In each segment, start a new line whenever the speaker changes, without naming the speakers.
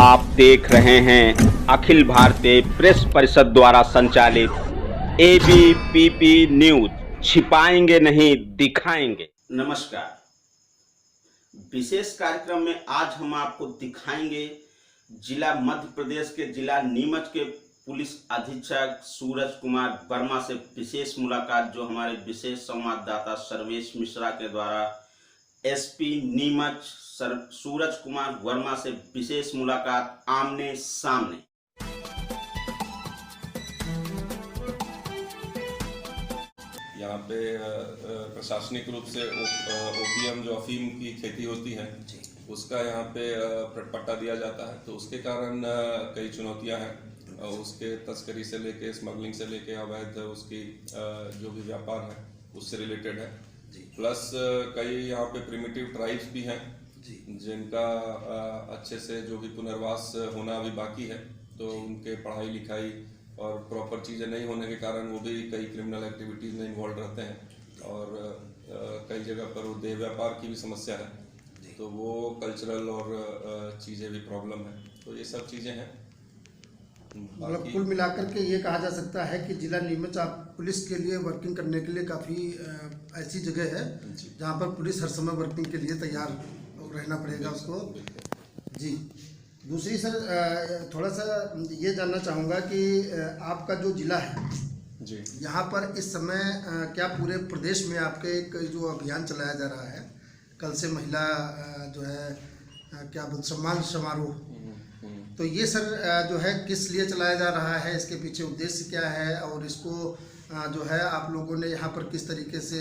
आप देख रहे हैं अखिल भारतीय प्रेस परिषद द्वारा संचालित एबीपीपी न्यूज। छिपाएंगे नहीं, दिखाएंगे।
नमस्कार। विशेष कार्यक्रम में आज हम आपको दिखाएंगे जिला मध्य प्रदेश के जिला नीमच के पुलिस अधीक्षक सूरज कुमार वर्मा से विशेष मुलाकात, जो हमारे विशेष संवाददाता सर्वेश मिश्रा के द्वारा एसपी नीमच सूरज कुमार वर्मा से विशेष मुलाकात आमने सामने।
यहाँ पे प्रशासनिक रूप से ओपीएम जो अफीम की खेती होती है उसका यहाँ पे पट्टा दिया जाता है, तो उसके कारण कई चुनौतियाँ हैं। उसके तस्करी से लेके स्मगलिंग से लेके अवैध उसकी जो भी व्यापार है उससे रिलेटेड है। प्लस कई यहाँ पे प्रिमिटिव ट्राइब्स भी हैं जिनका अच्छे से जो भी पुनर्वास होना अभी बाकी है, तो उनके पढ़ाई लिखाई और प्रॉपर चीज़ें नहीं होने के कारण वो भी कई क्रिमिनल एक्टिविटीज़ में इन्वॉल्व रहते हैं और कई जगह पर वो देह व्यापार की भी समस्या है, तो वो कल्चरल और चीज़ें भी प्रॉब्लम है। तो ये सब चीज़ें हैं।
मतलब कुल मिलाकर के ये कहा जा सकता है कि जिला नीमच आप पुलिस के लिए वर्किंग करने के लिए काफ़ी ऐसी जगह है जहाँ पर पुलिस हर समय वर्किंग के लिए तैयार रहना पड़ेगा उसको। जी, दूसरी सर थोड़ा सा ये जानना चाहूँगा कि आपका जो जिला है
जी, यहाँ
पर इस समय क्या पूरे प्रदेश में आपके एक जो अभियान चलाया जा रहा है, कल से महिला जो है क्या सम्मान समारोह, तो ये सर जो है किस लिए चलाया जा रहा है, इसके पीछे उद्देश्य क्या है और इसको जो है आप लोगों ने यहाँ पर किस तरीके से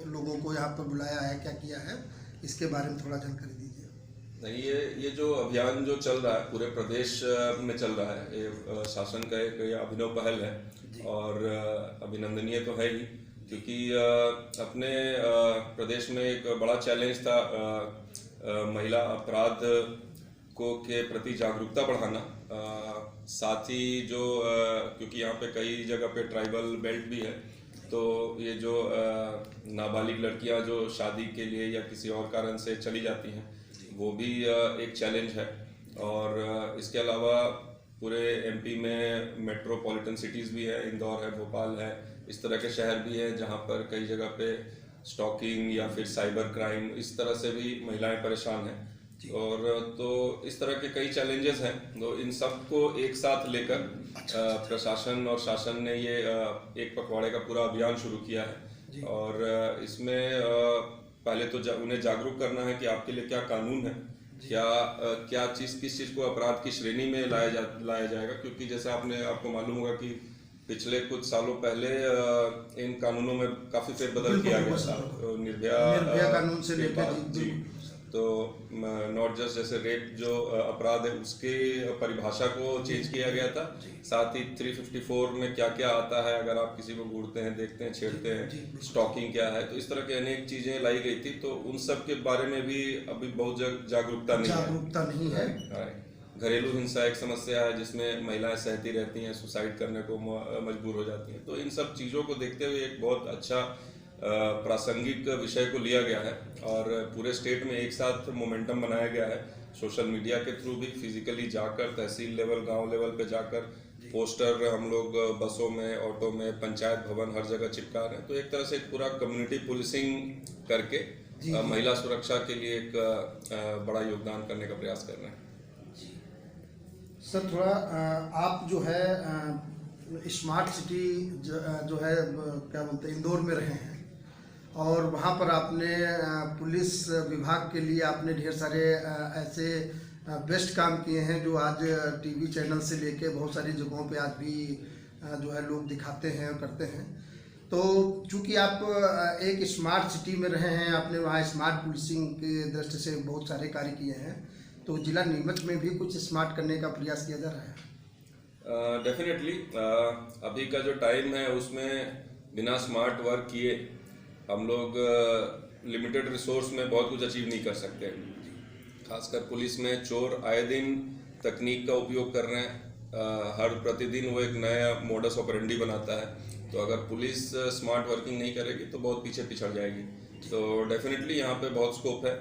लोगों को यहाँ पर बुलाया है, क्या किया है, इसके बारे में थोड़ा जानकारी दीजिए।
नहीं, ये जो अभियान जो चल रहा है पूरे प्रदेश में चल रहा है, ये शासन का एक अभिनव पहल है और अभिनंदनीय तो है ही, क्योंकि अपने प्रदेश में एक बड़ा चैलेंज था महिला अपराध को के प्रति जागरूकता बढ़ाना। साथ ही जो क्योंकि यहाँ पे कई जगह पे ट्राइबल बेल्ट भी है, तो ये जो नाबालिग लड़कियाँ जो शादी के लिए या किसी और कारण से चली जाती हैं, वो भी एक चैलेंज है। और इसके अलावा पूरे एमपी में मेट्रोपॉलिटन सिटीज़ भी है, इंदौर है, भोपाल है, इस तरह के शहर भी हैं जहाँ पर कई जगह पे स्टॉकिंग या फिर साइबर क्राइम इस तरह से भी महिलाएं परेशान हैं। और तो इस तरह के कई चैलेंजेस हैं, तो इन सब को एक साथ लेकर प्रशासन और शासन ने ये एक पखवाड़े का पूरा अभियान शुरू किया है। और इसमें पहले तो उन्हें जागरूक करना है कि आपके लिए क्या कानून है, क्या किस चीज़ को अपराध की श्रेणी में लाया जाएगा, क्योंकि जैसे आपको मालूम होगा कि पिछले कुछ सालों पहले इन कानूनों में काफ़ी फेरबदल किया गया था। निर्भया कानून से लेकर तो नॉट जस्ट जैसे रेप जो अपराध है उसके परिभाषा को चेंज किया गया था, साथ ही 354 में क्या क्या आता है अगर आप किसी को घूरते हैं, देखते हैं, छेड़ते हैं, स्टॉकिंग क्या है, तो इस तरह के अनेक चीजें लाई गई थी। तो उन सब के बारे में भी अभी बहुत जागरूकता नहीं है। घरेलू हिंसा एक समस्या है जिसमें महिलाएं सहती रहती हैं, सुसाइड करने को मजबूर हो जाती हैं। तो इन सब चीज़ों को देखते हुए एक बहुत अच्छा प्रासंगिक विषय को लिया गया है और पूरे स्टेट में एक साथ मोमेंटम बनाया गया है। सोशल मीडिया के थ्रू भी फिजिकली जाकर तहसील लेवल, गांव लेवल पे जाकर पोस्टर हम लोग बसों में, ऑटो में, पंचायत भवन हर जगह चिपका रहे हैं। तो एक तरह से एक पूरा कम्युनिटी पुलिसिंग करके महिला सुरक्षा के लिए एक बड़ा योगदान करने का प्रयास कर रहे हैं।
सर थोड़ा आप जो है स्मार्ट सिटी जो है क्या बोलते हैं इंदौर में रहे हैं और वहाँ पर आपने पुलिस विभाग के लिए आपने ढेर सारे ऐसे बेस्ट काम किए हैं जो आज टीवी चैनल से लेके बहुत सारी जगहों पे आज भी जो है लोग दिखाते हैं और करते हैं। तो चूँकि आप एक स्मार्ट सिटी में रहे हैं, आपने वहाँ स्मार्ट पुलिसिंग की दृष्टि से बहुत सारे कार्य किए हैं, तो जिला नीमच में भी कुछ स्मार्ट करने का प्रयास किया जा रहा है?
डेफिनेटली अभी का जो टाइम है उसमें बिना स्मार्ट वर्क किए हम लोग लिमिटेड रिसोर्स में बहुत कुछ अचीव नहीं कर सकते। खासकर पुलिस में चोर आए दिन तकनीक का उपयोग कर रहे हैं, हर प्रतिदिन वो एक नया मोडस ऑपरेंडी बनाता है। तो अगर पुलिस स्मार्ट वर्किंग नहीं करेगी तो बहुत पीछे पिछड़ जाएगी। तो डेफिनेटली यहाँ पे बहुत स्कोप है।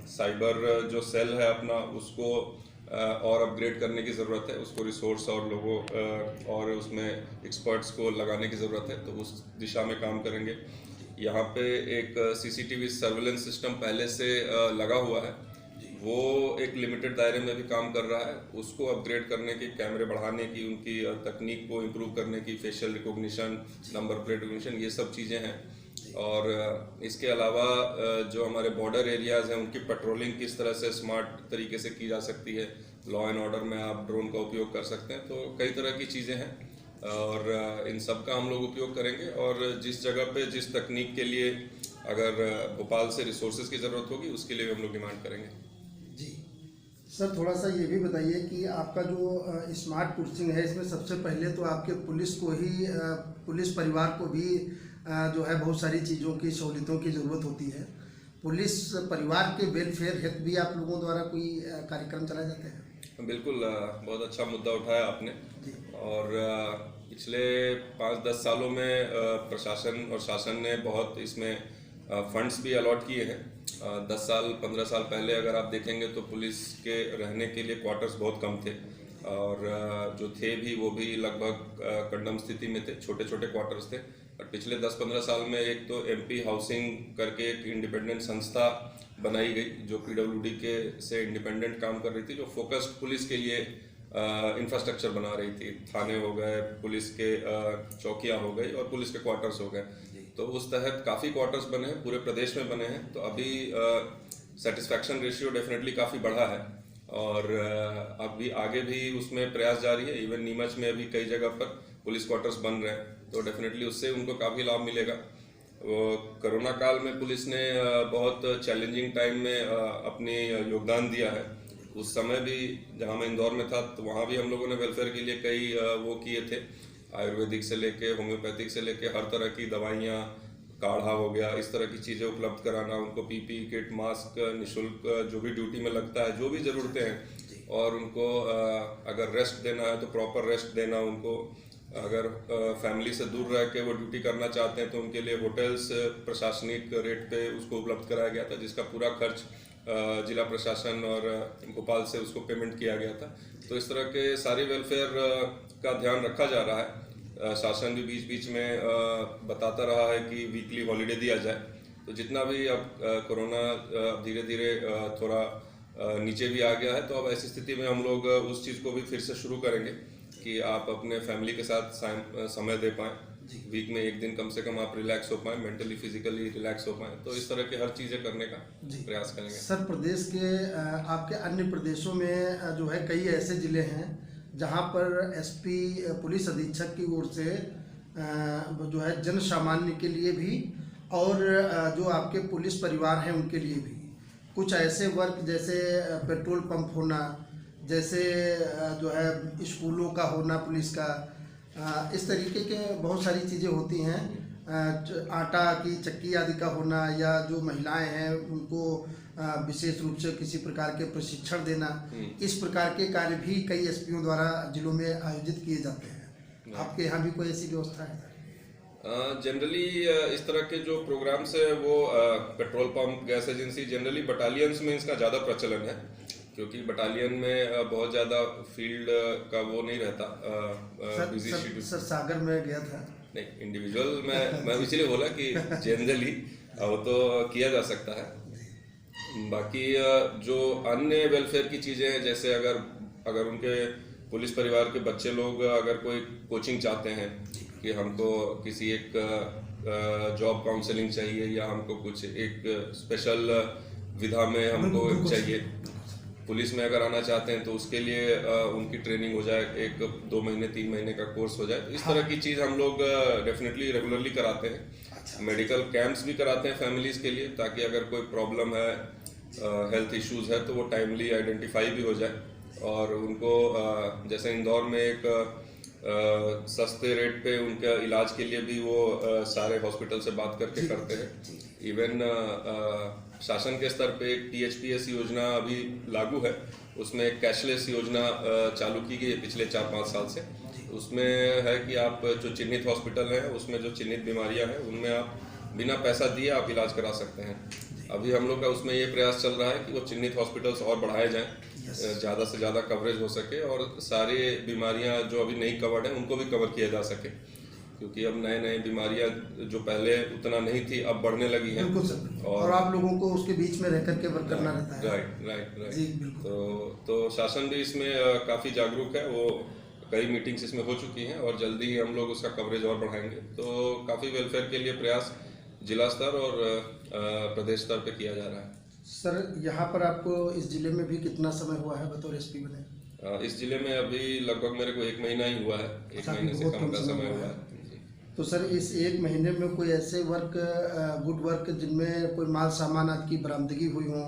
साइबर जो सेल है अपना उसको और अपग्रेड करने की ज़रूरत है, उसको रिसोर्स और लोगों और उसमें एक्सपर्ट्स को लगाने की ज़रूरत है, तो उस दिशा में काम करेंगे। यहाँ पे एक CCTV सर्वेलेंस सिस्टम पहले से लगा हुआ है, वो एक लिमिटेड दायरे में भी काम कर रहा है। उसको अपग्रेड करने की, कैमरे बढ़ाने की, उनकी तकनीक को इम्प्रूव करने की, facial recognition, number plate recognition, ये सब चीज़ें हैं। और इसके अलावा जो हमारे बॉर्डर एरियाज़ हैं उनकी पेट्रोलिंग किस तरह से स्मार्ट तरीके से की जा सकती है, लॉ एंड ऑर्डर में आप ड्रोन का उपयोग कर सकते हैं, तो कई तरह की चीज़ें हैं और इन सब का हम लोग उपयोग करेंगे। और जिस जगह पे जिस तकनीक के लिए अगर भोपाल से रिसोर्सेज की ज़रूरत होगी उसके लिए भी हम लोग डिमांड करेंगे।
जी सर, थोड़ा सा ये भी बताइए कि आपका जो स्मार्ट पुलिसिंग है, इसमें सबसे पहले तो आपके पुलिस को ही, पुलिस परिवार को भी जो है बहुत सारी चीज़ों की, सहूलियतों की ज़रूरत होती है। पुलिस परिवार के वेलफेयर हेतु भी आप लोगों द्वारा कोई कार्यक्रम चलाए जाते हैं?
बिल्कुल, बहुत अच्छा मुद्दा उठाया आपने। और पिछले 5-10 सालों में प्रशासन और शासन ने बहुत इसमें फंड्स भी अलॉट किए हैं। 10 साल 15 साल पहले अगर आप देखेंगे तो पुलिस के रहने के लिए क्वार्टर्स बहुत कम थे और जो थे भी वो भी लगभग कंडम स्थिति में थे, छोटे छोटे क्वार्टर्स थे। और पिछले 10-15 साल में एक तो MP हाउसिंग करके एक इंडिपेंडेंट संस्था बनाई गई जो PWD के से इंडिपेंडेंट काम कर रही थी, जो फोकस्ड पुलिस के लिए इंफ्रास्ट्रक्चर बना रही थी। थाने हो गए, पुलिस के चौकियाँ हो गई और पुलिस के क्वार्टर्स हो गए। तो उस तहत काफ़ी क्वार्टर्स बने हैं, पूरे प्रदेश में बने हैं। तो अभी सेटिस्फैक्शन रेशियो डेफिनेटली काफ़ी बढ़ा है और अभी आगे भी उसमें प्रयास जारी है। इवन नीमच में अभी कई जगह पर पुलिस क्वार्टर्स बन रहे हैं, तो डेफिनेटली उससे उनको काफ़ी लाभ मिलेगा। कोरोना काल में पुलिस ने बहुत चैलेंजिंग टाइम में अपनी योगदान दिया है। उस समय भी जहाँ मैं इंदौर में था तो वहाँ भी हम लोगों ने वेलफेयर के लिए कई वो किए थे, आयुर्वेदिक से लेके होम्योपैथिक से लेके हर तरह की दवाइयाँ, काढ़ा हो गया, इस तरह की चीज़ें उपलब्ध कराना, उनको PPE किट, मास्क निःशुल्क जो भी ड्यूटी में लगता है, जो भी ज़रूरतें हैं, और उनको अगर रेस्ट देना है तो प्रॉपर रेस्ट देना उनको। अगर फैमिली से दूर रह के वो ड्यूटी करना चाहते हैं तो उनके लिए होटल्स प्रशासनिक रेट पे उसको उपलब्ध कराया गया था, जिसका पूरा खर्च जिला प्रशासन और भोपाल से उसको पेमेंट किया गया था। तो इस तरह के सारी वेलफेयर का ध्यान रखा जा रहा है। शासन भी बीच बीच में बताता रहा है कि वीकली हॉलीडे दिया जाए। तो जितना भी अब कोरोना धीरे धीरे थोड़ा नीचे भी आ गया है, तो अब ऐसी स्थिति में हम लोग उस चीज़ को भी फिर से शुरू करेंगे कि आप अपने फैमिली के साथ समय दे पाएँ। वीक में एक दिन कम से कम आप रिलैक्स हो पाएँ, मेंटली फिजिकली रिलैक्स हो पाएँ। तो इस तरह की हर चीज़ें करने का प्रयास करेंगे।
सर, प्रदेश के आपके अन्य प्रदेशों में जो है कई ऐसे ज़िले हैं जहां पर SP पुलिस अधीक्षक की ओर से जो है जन सामान्य के लिए भी और जो आपके पुलिस परिवार हैं उनके लिए भी कुछ ऐसे वर्क, जैसे पेट्रोल पंप होना, जैसे जो है स्कूलों का होना पुलिस का, इस तरीके के बहुत सारी चीज़ें होती हैं। आटा की चक्की आदि का होना, या जो महिलाएं हैं उनको विशेष रूप से किसी प्रकार के प्रशिक्षण देना, इस प्रकार के कार्य भी कई SPओं द्वारा जिलों में आयोजित किए जाते हैं। आपके यहाँ भी कोई ऐसी व्यवस्था है?
जनरली इस तरह के जो प्रोग्राम्स है वो petrol pump, gas agency, generally battalions में इसका ज़्यादा प्रचलन है, क्योंकि बटालियन में बहुत ज़्यादा फील्ड का वो नहीं रहता, बिजी शेड्यूल।
सर, सागर में गया था।
नहीं, इंडिविजुअल मैं इसलिए बोला कि जनरली वो तो किया जा सकता है। बाकी जो अन्य वेलफेयर की चीज़ें हैं, जैसे अगर उनके पुलिस परिवार के बच्चे लोग अगर कोई कोचिंग चाहते हैं कि हमको किसी एक जॉब काउंसलिंग चाहिए या हमको कुछ एक स्पेशल विधा में हमको चाहिए, पुलिस में अगर आना चाहते हैं तो उसके लिए उनकी ट्रेनिंग हो जाए, 1-2 महीने 3 महीने का कोर्स हो जाए। तो इस तरह की चीज़ हम लोग डेफिनेटली रेगुलरली कराते हैं। मेडिकल कैंप्स भी कराते हैं फैमिलीज़ के लिए, ताकि अगर कोई प्रॉब्लम है, हेल्थ इश्यूज़ है, तो वो टाइमली आइडेंटिफाई भी हो जाए। और उनको जैसे इंदौर में एक सस्ते रेट पे उनका इलाज के लिए भी वो सारे हॉस्पिटल से बात करके करते हैं। इवन शासन के स्तर पे एक THPS योजना अभी लागू है, उसमें एक कैशलेस योजना चालू की गई है पिछले 4-5 साल से। उसमें है कि आप जो चिन्हित हॉस्पिटल हैं, उसमें जो चिन्हित बीमारियां हैं, उनमें आप बिना पैसा दिए आप इलाज करा सकते हैं। अभी हम लोग का उसमें ये प्रयास चल रहा है कि वो चिन्हित हॉस्पिटल्स और बढ़ाए जाएं, ज़्यादा से ज़्यादा कवरेज हो सके और सारी बीमारियां जो अभी नहीं कवर्ड हैं उनको भी कवर किया जा सके, क्योंकि अब नए नए बीमारियां जो पहले उतना नहीं थी अब बढ़ने लगी हैं।
बिल्कुल सर, और आप लोगों को उसके बीच में रह करके वर्क करना रहता है।
राइट
जी बिल्कुल।
तो शासन भी इसमें काफ़ी जागरूक है, वो कई मीटिंग्स इसमें हो चुकी हैं और जल्दी ही हम लोग उसका कवरेज और बढ़ाएंगे। तो काफ़ी वेलफेयर के लिए प्रयास जिला स्तर और प्रदेश स्तर पे किया जा रहा है।
सर यहाँ पर आपको इस जिले में भी कितना समय हुआ है बतौर एसपी बने?
इस जिले में अभी लगभग मेरे को 1 महीना ही हुआ है, 1 महीने से कम का समय हुआ है।
तो सर इस 1 महीने में कोई ऐसे वर्क, गुड वर्क जिनमें कोई माल सामान आदि की बरामदगी हुई हो,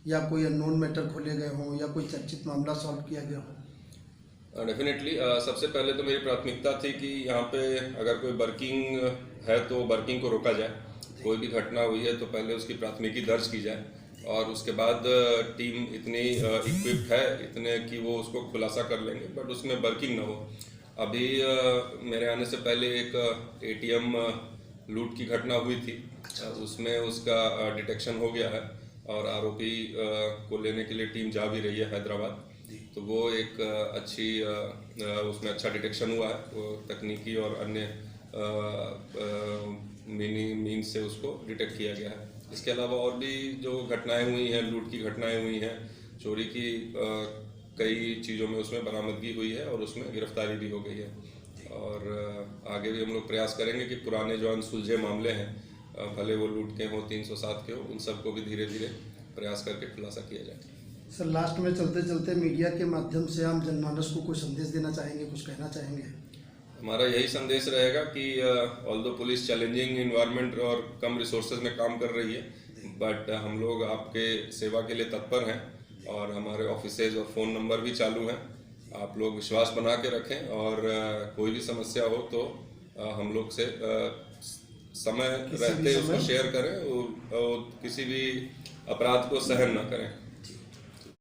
या कोई अननोन मैटर खोले गए हों, या कोई चर्चित मामला सॉल्व किया गया हो?
डेफिनेटली सबसे पहले तो मेरी प्राथमिकता थी कि यहाँ पे अगर कोई वर्किंग है तो वर्किंग को रोका जाए। कोई भी घटना हुई है तो पहले उसकी प्राथमिकी दर्ज की जाए और उसके बाद टीम इतनी इक्विप्ड है इतने कि वो उसको खुलासा कर लेंगे, बट उसमें वर्किंग ना हो। अभी मेरे आने से पहले एक ATM लूट की घटना हुई थी, उसमें उसका डिटेक्शन हो गया है और आरोपी को लेने के लिए टीम जा भी रही है हैदराबाद। तो वो एक अच्छी उसमें अच्छा डिटेक्शन हुआ है, वो तकनीकी और अन्य मीन्स से उसको डिटेक्ट किया गया है। इसके अलावा और भी जो घटनाएं हुई हैं, लूट की घटनाएं हुई हैं, चोरी की कई चीज़ों में उसमें बरामदगी हुई है और उसमें गिरफ्तारी भी हो गई है। और आगे भी हम लोग प्रयास करेंगे कि पुराने जो अनसुलझे मामले हैं, भले वो लूट के हों, 307 के हों, उन सबको भी धीरे धीरे प्रयास करके खुलासा किया जाए।
सर लास्ट में चलते चलते मीडिया के माध्यम से हम जनमानस को कोई संदेश देना चाहेंगे, कुछ कहना चाहेंगे?
हमारा यही संदेश रहेगा कि ऑल्दो पुलिस चैलेंजिंग इन्वायरमेंट और कम रिसोर्सेज में काम कर रही है, बट हम लोग आपके सेवा के लिए तत्पर हैं और हमारे ऑफिसेज और फ़ोन नंबर भी चालू हैं। आप लोग विश्वास बना के रखें और कोई भी समस्या हो तो हम लोग से समय रहते उसको शेयर करें और किसी भी अपराध को सहन ना करें।